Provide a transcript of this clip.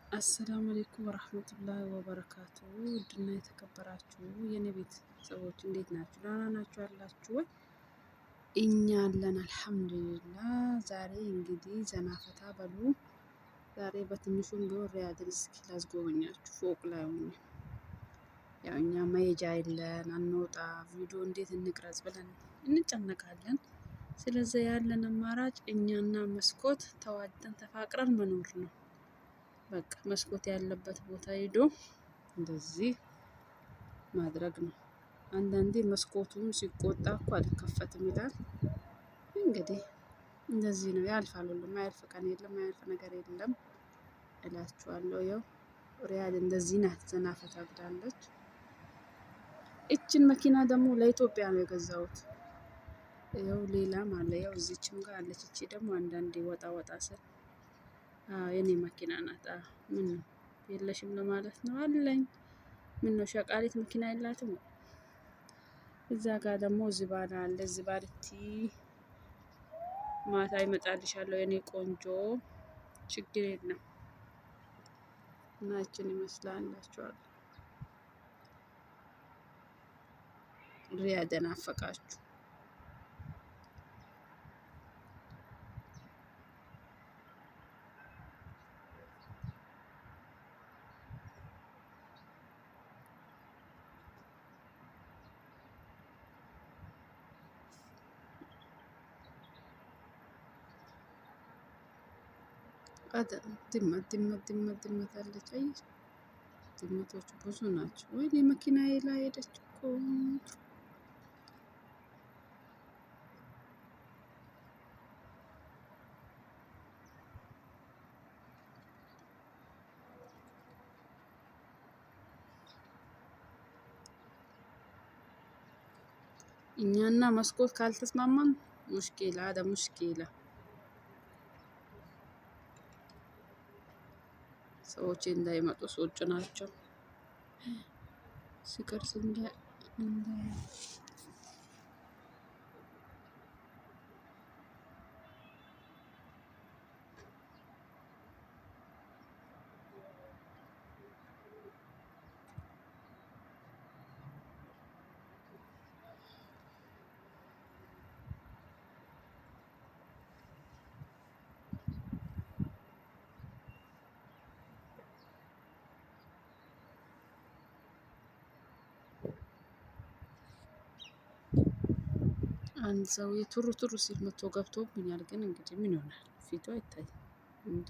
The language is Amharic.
አሰላሙ አለይኩም ወራህመቱላሂ ወበረካቱ። ውድና የተከበራችሁ የኔ ቤተሰቦች እንዴት ናችሁ? ደህና ናችሁ ያላችሁ ወይ? እኛ አለን አልሐምዱሊላህ። ዛሬ እንግዲህ ዘና ፈታ በሉ። ዛሬ በትንሹም ቢሆን ሪያድን እስኪ ላስጎበኛችሁ። ፎቅ ላይ ሆኜ ያው እኛ መሄጃ የለን አንወጣ፣ ቪዲዮ እንዴት እንቅረጽ ብለን እንጨነቃለን። ስለዚህ ያለን አማራጭ እኛና መስኮት ተዋደን ተፋቅረን መኖር ነው። በቃ መስኮት ያለበት ቦታ ሄዶ እንደዚህ ማድረግ ነው። አንዳንዴ መስኮቱም ሲቆጣ እኮ አልከፈትም ይላል። እንግዲህ እንደዚህ ነው፣ ያልፋል። ሁሉም ማያልፍ ቀን የለም፣ ማያልፍ ነገር የለም እላችኋለሁ። ያው ሪያድ እንደዚህ ናት፣ ዘና ፈታ ብላለች። እችን መኪና ደግሞ ለኢትዮጵያ ነው የገዛሁት። ያው ሌላም አለ፣ ያው እዚችም ጋር አለች። እቺ ደግሞ አንዳንዴ ወጣ ወጣ ስል የኔ መኪና ናት። ምን ነው የለሽም ለማለት ነው? አለኝ። ምን ነው ሸቃሊት መኪና የላትም? እዛ ጋር ደግሞ ዝባዳ አለ። ዝባድቲ ማታ ይመጣልሻለሁ የኔ ቆንጆ፣ ችግር የለም። እና እችን ይመስላላችኋል። ሪያድ ናፈቃችሁ? ድመት አለች። አየሽ፣ ድመቶች ብዙ ናቸው። ወይኔ መኪናዬ ላይ ሄደች እኮ። እኛና መስኮት ካልተስማማን ሙሽኪላ አደ ሙሽኪላ። ሰዎች እንዳይመጡ ሰዎች ናቸው ሲቀርስ እንደ አንድ ሰው የቱሩ ቱሩ ሲል መጥቶ ገብቶብኛል። ግን እንግዲህ ምን ይሆናል? ፊቱ አይታይም እንዴ?